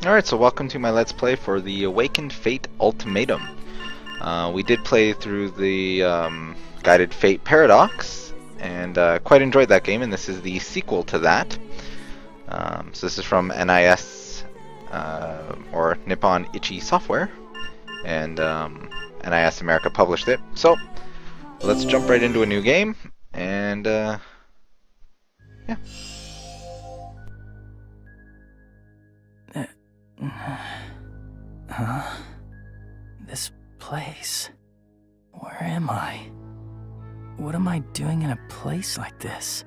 Alright, so welcome to my Let's Play for the Awakened Fate Ultimatum. We did play through the Guided Fate Paradox, and quite enjoyed that game, and this is the sequel to that. So this is from NIS, or Nippon Ichi Software, and NIS America published it. So, let's jump right into a new game, and yeah. Huh? This place. Where am I? What am I doing in a place like this?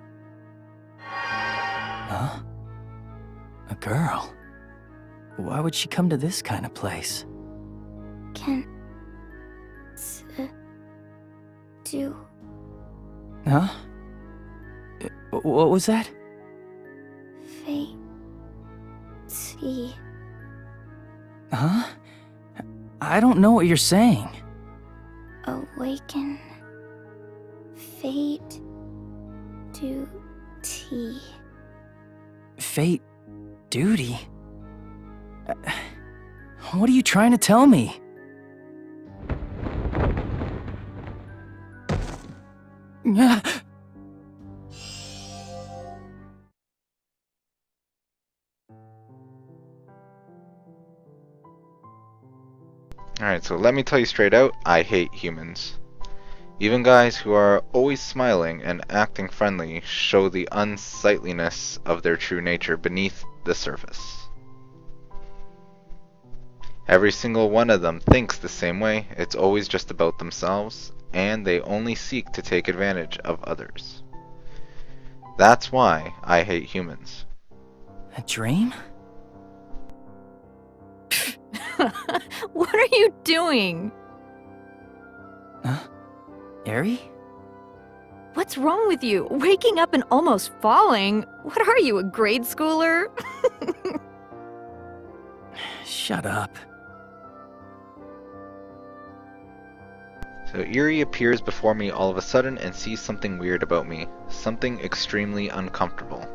Huh? A girl. Why would she come to this kind of place? Do Huh? What was that? fate see Huh? I don't know what you're saying. awaken fate do tea. Fate duty? What are you trying to tell me? Alright, so let me tell you straight out, I hate humans. Even guys who are always smiling and acting friendly show the unsightliness of their true nature beneath the surface. Every single one of them thinks the same way. It's always just about themselves, and they only seek to take advantage of others. That's why I hate humans. A dream? What are you doing? Huh? Eri? What's wrong with you? Waking up and almost falling? What are you, a grade schooler? Shut up. So Eri appears before me all of a sudden and sees something weird about me. Something extremely uncomfortable.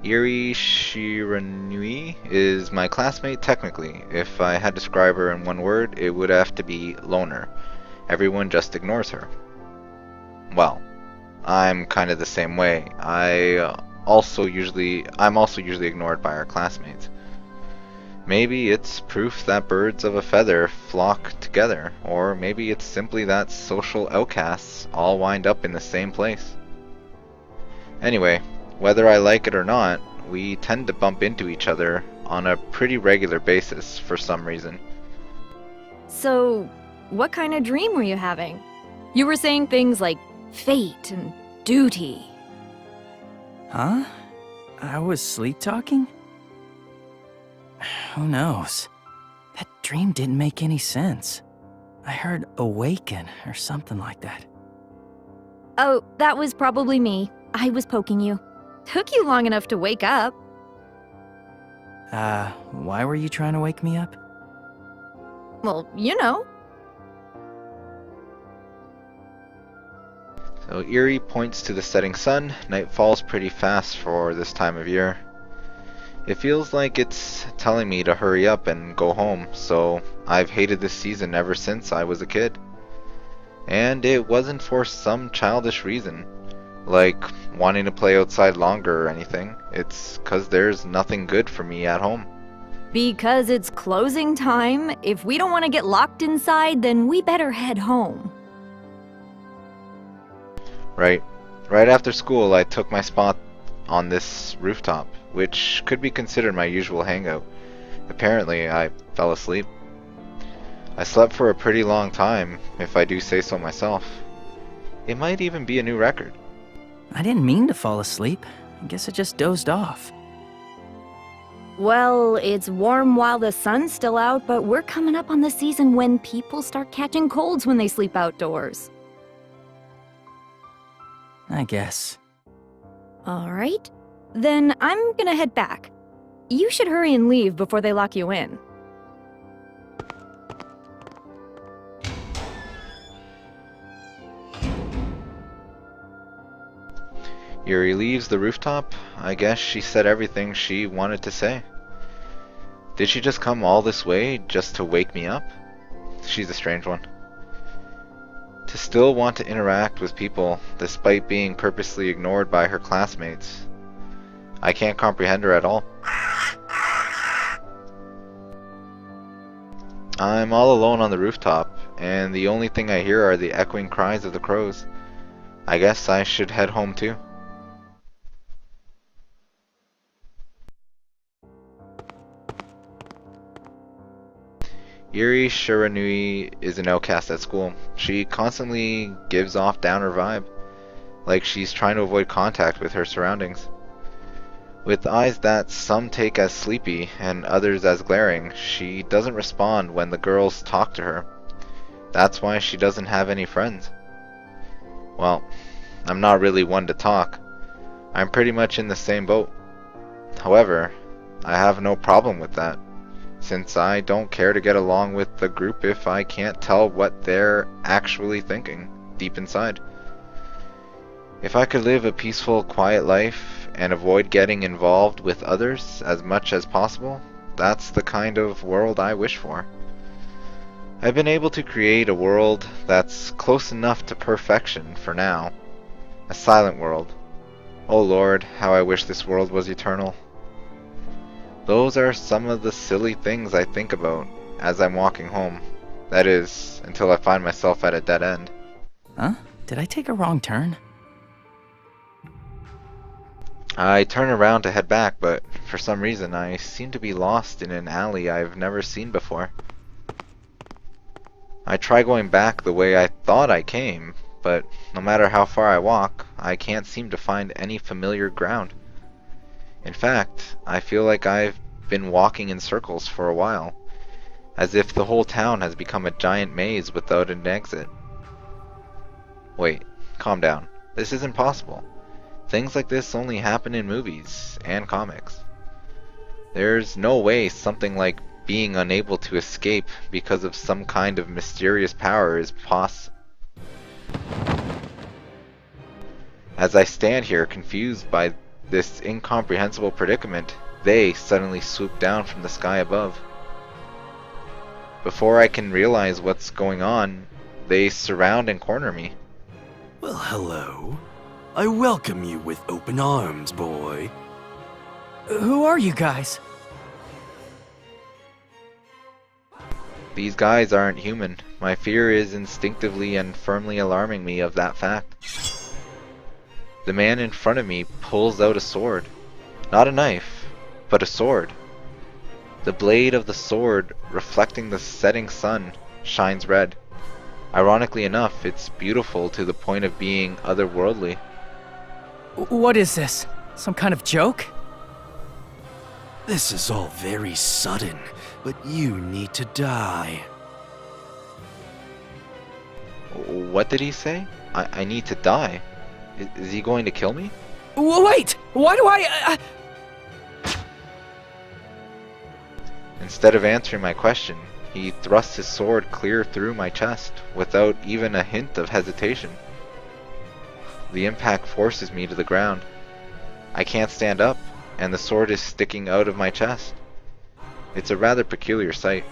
Eri Shiranui is my classmate technically. If I had to describe her in one word, it would have to be loner. Everyone just ignores her. Well, I'm kind of the same way. I'm also usually ignored by our classmates. Maybe it's proof that birds of a feather flock together, or maybe it's simply that social outcasts all wind up in the same place. Anyway, whether I like it or not, we tend to bump into each other on a pretty regular basis for some reason. So, what kind of dream were you having? You were saying things like fate and duty. Huh? I was sleep talking? Who knows? That dream didn't make any sense. I heard awaken or something like that. Oh, that was probably me. I was poking you. Took you long enough to wake up. Why were you trying to wake me up? Well, you know. So Eri points to the setting sun. Night falls pretty fast for this time of year. It feels like it's telling me to hurry up and go home, so I've hated this season ever since I was a kid. And it wasn't for some childish reason, like wanting to play outside longer or anything. It's 'cause there's nothing good for me at home. Because it's closing time. If we don't want to get locked inside, then we better head home. Right after school, I took my spot on this rooftop, which could be considered my usual hangout. Apparently, I fell asleep. I slept for a pretty long time, if I do say so myself. It might even be a new record. I didn't mean to fall asleep. I guess I just dozed off. Well, it's warm while the sun's still out, but we're coming up on the season when people start catching colds when they sleep outdoors. I guess. All right. Then I'm gonna head back. You should hurry and leave before they lock you in. Yuri leaves the rooftop. I guess she said everything she wanted to say. Did she just come all this way just to wake me up? She's a strange one. To still want to interact with people despite being purposely ignored by her classmates. I can't comprehend her at all. I'm all alone on the rooftop, and the only thing I hear are the echoing cries of the crows. I guess I should head home too. Yuri Shiranui is an outcast at school. She constantly gives off downer vibe, like she's trying to avoid contact with her surroundings. With eyes that some take as sleepy and others as glaring, she doesn't respond when the girls talk to her. That's why she doesn't have any friends. Well, I'm not really one to talk. I'm pretty much in the same boat. However, I have no problem with that, since I don't care to get along with the group if I can't tell what they're actually thinking deep inside. If I could live a peaceful, quiet life and avoid getting involved with others as much as possible, that's the kind of world I wish for. I've been able to create a world that's close enough to perfection for now. A silent world. Oh Lord, how I wish this world was eternal. Those are some of the silly things I think about as I'm walking home. That is, until I find myself at a dead end. Huh? Did I take a wrong turn? I turn around to head back, but for some reason I seem to be lost in an alley I've never seen before. I try going back the way I thought I came, but no matter how far I walk, I can't seem to find any familiar ground. In fact, I feel like I've been walking in circles for a while, as if the whole town has become a giant maze without an exit. Wait, calm down. This isn't possible. Things like this only happen in movies and comics. There's no way something like being unable to escape because of some kind of mysterious power is possible. As I stand here confused by this incomprehensible predicament, they suddenly swoop down from the sky above. Before I can realize what's going on, they surround and corner me. Well, hello. I welcome you with open arms, boy. Who are you guys? These guys aren't human. My fear is instinctively and firmly alarming me of that fact. The man in front of me pulls out a sword. Not a knife, but a sword. The blade of the sword, reflecting the setting sun, shines red. Ironically enough, it's beautiful to the point of being otherworldly. What is this? Some kind of joke? This is all very sudden, but you need to die. What did he say? I need to die. Is he going to kill me? Wait! Why do I... Instead of answering my question, he thrusts his sword clear through my chest without even a hint of hesitation. The impact forces me to the ground. I can't stand up, and the sword is sticking out of my chest. It's a rather peculiar sight.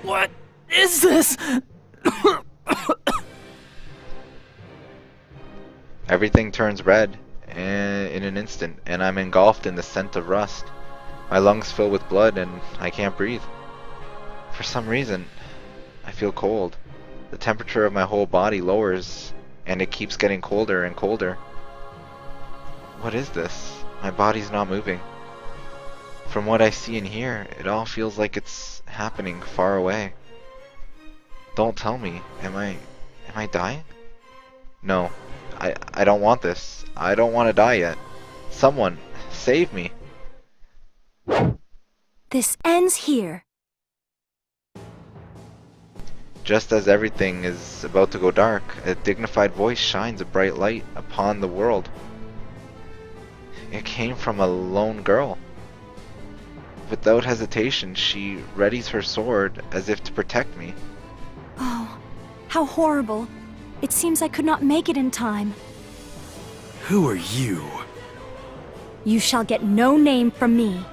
What is this? Everything turns red in an instant, and I'm engulfed in the scent of rust. My lungs fill with blood, and I can't breathe. For some reason, I feel cold. The temperature of my whole body lowers, and it keeps getting colder and colder. What is this? My body's not moving. From what I see and hear, it all feels like it's happening far away. Don't tell me. Am I dying? No. I don't want this. I don't want to die yet. Someone, save me. This ends here. Just as everything is about to go dark, a dignified voice shines a bright light upon the world. It came from a lone girl. Without hesitation, she readies her sword as if to protect me. Oh, how horrible. It seems I could not make it in time. Who are you? You shall get no name from me.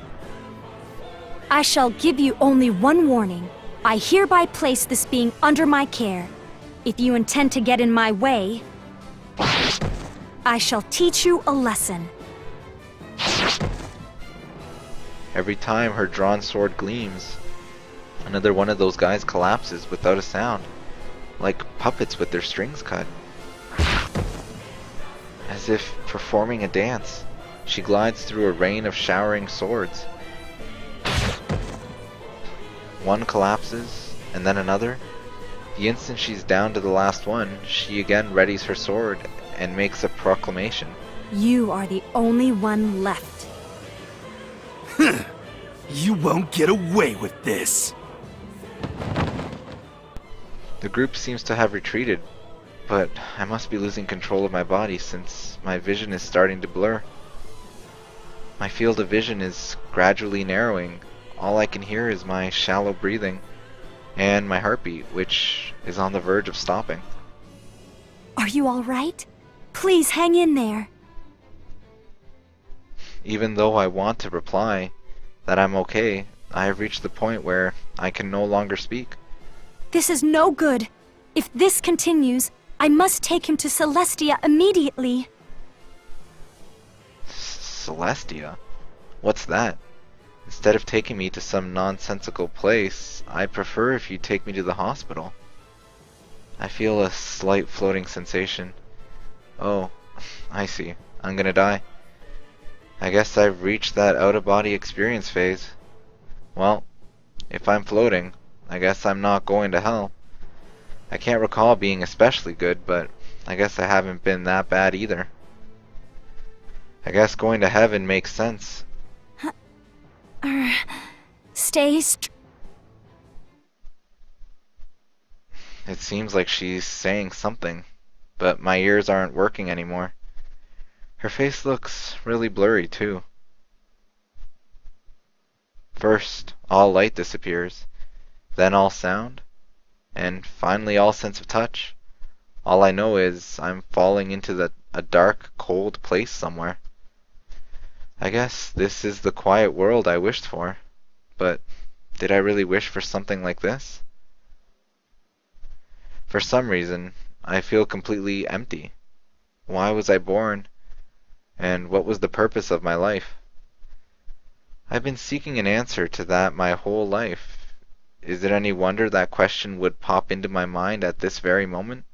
I shall give you only one warning. I hereby place this being under my care. If you intend to get in my way, I shall teach you a lesson. Every time her drawn sword gleams, another one of those guys collapses without a sound, like puppets with their strings cut. As if performing a dance, she glides through a rain of showering swords. One collapses, and then another. The instant she's down to the last one, she again readies her sword and makes a proclamation. You are the only one left. You won't get away with this. The group seems to have retreated, but I must be losing control of my body since my vision is starting to blur. My field of vision is gradually narrowing. All I can hear is my shallow breathing and my heartbeat, which is on the verge of stopping. Are you all right? Please hang in there. Even though I want to reply that I'm okay, I have reached the point where I can no longer speak. This is no good. If this continues, I must take him to Celestia immediately. Celestia? What's that? Instead of taking me to some nonsensical place, I'd prefer if you take me to the hospital. I feel a slight floating sensation. Oh, I see. I'm gonna die. I guess I've reached that out-of-body experience phase. Well, if I'm floating, I guess I'm not going to hell. I can't recall being especially good, but I guess I haven't been that bad either. I guess going to heaven makes sense. Stay It seems like she's saying something, but my ears aren't working anymore. Her face looks really blurry too. First, all light disappears, then all sound, and finally all sense of touch. All I know is I'm falling into a dark, cold place somewhere. I guess this is the quiet world I wished for, but did I really wish for something like this? For some reason, I feel completely empty. Why was I born? And what was the purpose of my life? I've been seeking an answer to that my whole life. Is it any wonder that question would pop into my mind at this very moment?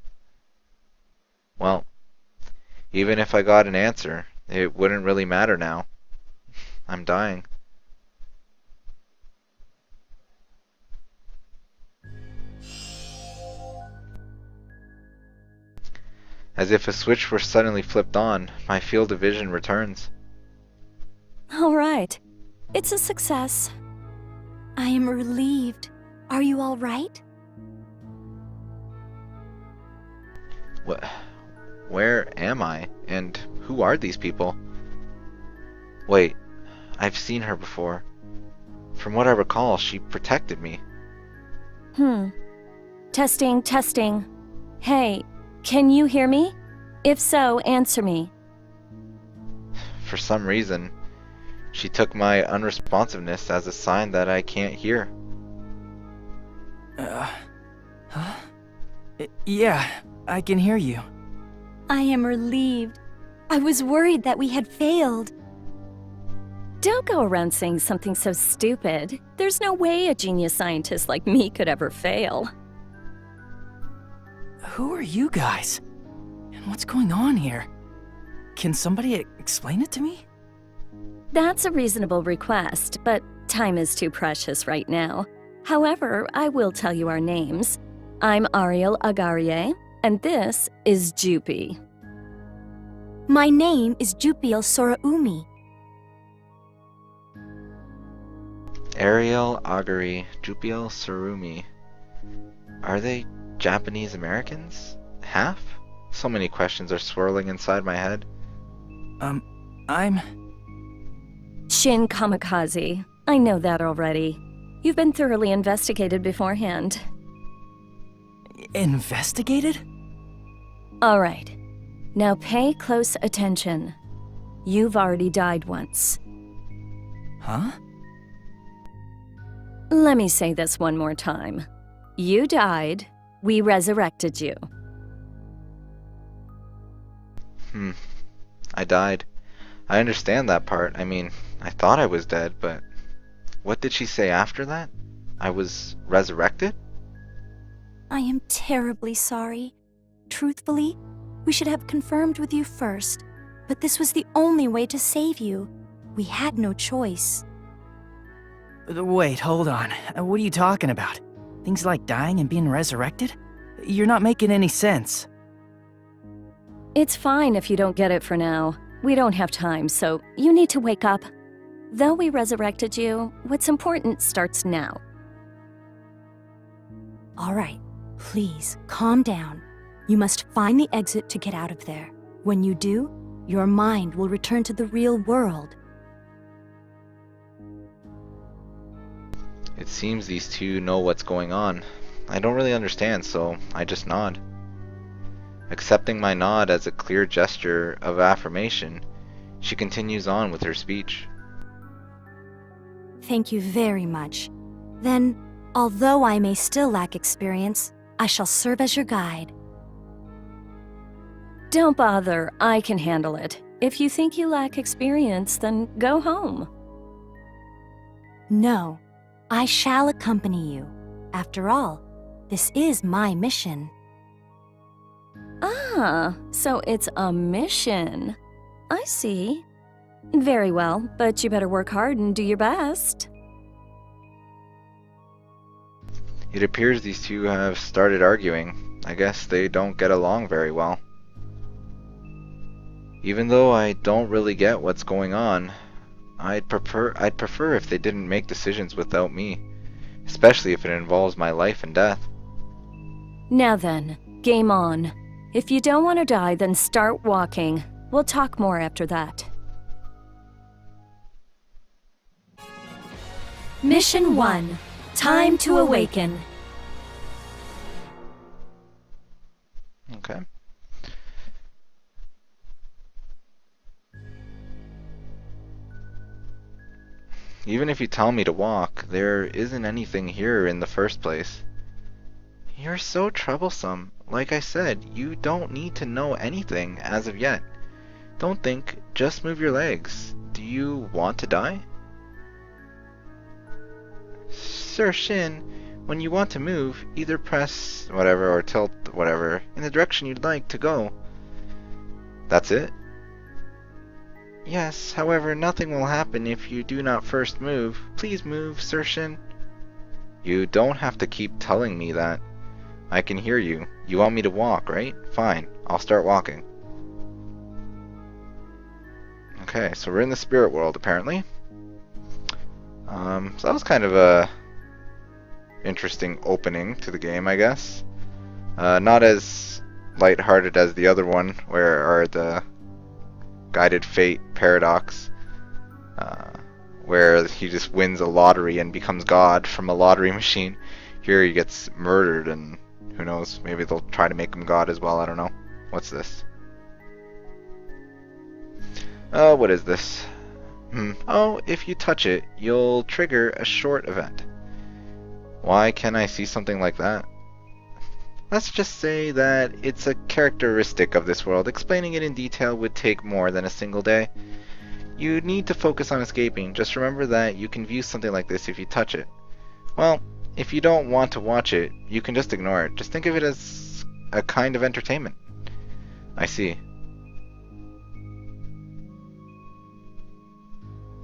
Well, even if I got an answer, it wouldn't really matter now. I'm dying. As if a switch were suddenly flipped on, my field of vision returns. All right. It's a success. I am relieved. Are you all right? Where am I? And who are these people? Wait, I've seen her before. From what I recall, she protected me. Testing, testing. Hey, can you hear me? If so, answer me. For some reason, she took my unresponsiveness as a sign that I can't hear. Huh? Yeah, I can hear you. I am relieved. I was worried that we had failed. Don't go around saying something so stupid. There's no way a genius scientist like me could ever fail. Who are you guys? And what's going on here? Can somebody explain it to me? That's a reasonable request, but time is too precious right now. However, I will tell you our names. I'm Ariel Agarie, and this is Jupi. My name is Jupiel Soraumi. Ariel Agari, Jupiel Surumi. Are they Japanese Americans? Half? So many questions are swirling inside my head. I'm... Shin Kamikaze. I know that already. You've been thoroughly investigated beforehand. investigated? All right. Now pay close attention. You've already died once. Huh? Let me say this one more time. You died, we resurrected you. I died. I understand that part. I mean, I thought I was dead, but what did she say after that? I was resurrected? I am terribly sorry. Truthfully, we should have confirmed with you first, but this was the only way to save you. We had no choice. Wait, hold on. What are you talking about? Things like dying and being resurrected? You're not making any sense. It's fine if you don't get it for now. We don't have time, so you need to wake up. Though we resurrected you, what's important starts now. All right, please, calm down. You must find the exit to get out of there. When you do, your mind will return to the real world. It seems these two know what's going on. I don't really understand, so I just nod. Accepting my nod as a clear gesture of affirmation, she continues on with her speech. Thank you very much. Then, although I may still lack experience, I shall serve as your guide. Don't bother, I can handle it. If you think you lack experience, then go home. No, I shall accompany you. After all, this is my mission. Ah, so it's a mission. I see. Very well, but you better work hard and do your best. It appears these two have started arguing. I guess they don't get along very well. Even though I don't really get what's going on, I'd prefer if they didn't make decisions without me, especially if it involves my life and death. Now then, game on. If you don't want to die, then start walking. We'll talk more after that. Mission 1. Time to awaken. Okay. Even if you tell me to walk, there isn't anything here in the first place. You're so troublesome. Like I said, you don't need to know anything as of yet. Don't think, just move your legs. Do you want to die? Sir Shin, when you want to move, either press whatever or tilt whatever in the direction you'd like to go. That's it? Yes, however, nothing will happen if you do not first move. Please move, Sir Shin. You don't have to keep telling me that. I can hear you. You want me to walk, right? Fine, I'll start walking. Okay, so we're in the spirit world, apparently. So that was kind of a interesting opening to the game, I guess. Not as lighthearted as the other one, where the Guided Fate paradox, where he just wins a lottery and becomes God from a lottery machine. Here he gets murdered, and who knows, maybe they'll try to make him God as well, I don't know. What's this? Oh, what is this? Oh, if you touch it, you'll trigger a short event. Why can't I see something like that? Let's just say that it's a characteristic of this world. Explaining it in detail would take more than a single day. You need to focus on escaping. Just remember that you can view something like this if you touch it. Well, if you don't want to watch it, you can just ignore it. Just think of it as a kind of entertainment. I see.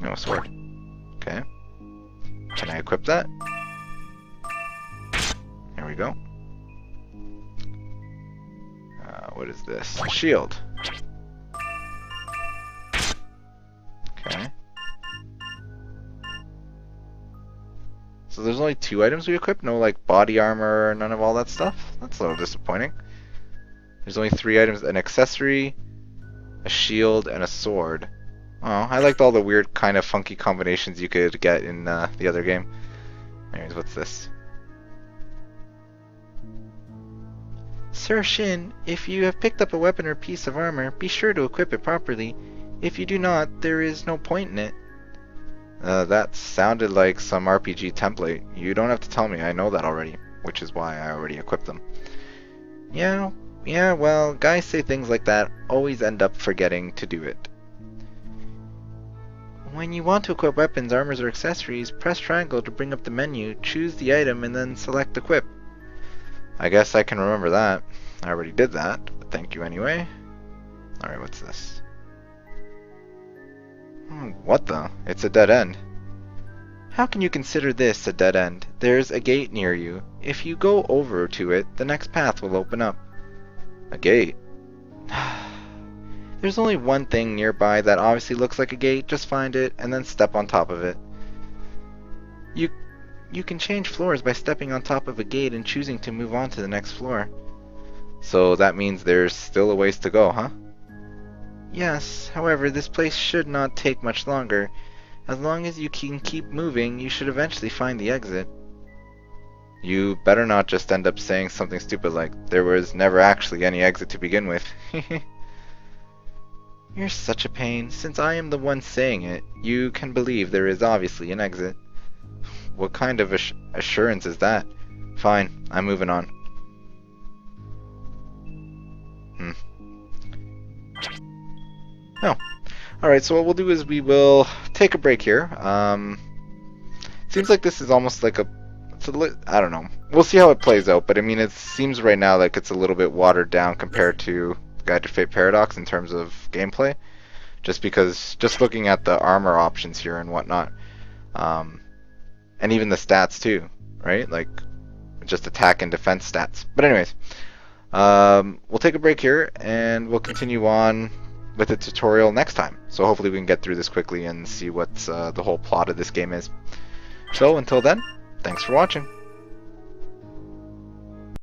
No sword. Okay. Can I equip that? Here we go. What is this? Shield. Okay. So there's only 2 items we equip? No, like, body armor, none of all that stuff? That's a little disappointing. There's only 3 items. An accessory, a shield, and a sword. Oh, I liked all the weird kind of funky combinations you could get in the other game. Anyways, what's this? Sir Shin, if you have picked up a weapon or piece of armor, be sure to equip it properly. If you do not, there is no point in it. That sounded like some RPG template. You don't have to tell me, I know that already, which is why I already equipped them. Yeah, well, guys say things like that always end up forgetting to do it. When you want to equip weapons, armors, or accessories, press triangle to bring up the menu, choose the item, and then select equip. I guess I can remember that. I already did that, but thank you anyway. Alright, what's this? What the? It's a dead end. How can you consider this a dead end? There's a gate near you. If you go over to it, the next path will open up. A gate? There's only one thing nearby that obviously looks like a gate. Just find it and then step on top of it. You can change floors by stepping on top of a gate and choosing to move on to the next floor. So that means there's still a ways to go, huh? Yes, however, this place should not take much longer. As long as you can keep moving, you should eventually find the exit. You better not just end up saying something stupid like, there was never actually any exit to begin with. You're such a pain. Since I am the one saying it, you can believe there is obviously an exit. What kind of assurance is that? Fine, I'm moving on. Oh. Alright, so what we'll do is we will take a break here. Seems like this is almost like I don't know. We'll see how it plays out, but I mean, it seems right now like it's a little bit watered down compared to Guide to Fate Paradox in terms of gameplay. Just because, just looking at the armor options here and whatnot, and even the stats too, right? Like, just attack and defense stats. But anyways, we'll take a break here, and we'll continue on with the tutorial next time. So hopefully we can get through this quickly and see what the whole plot of this game is. So until then, thanks for watching.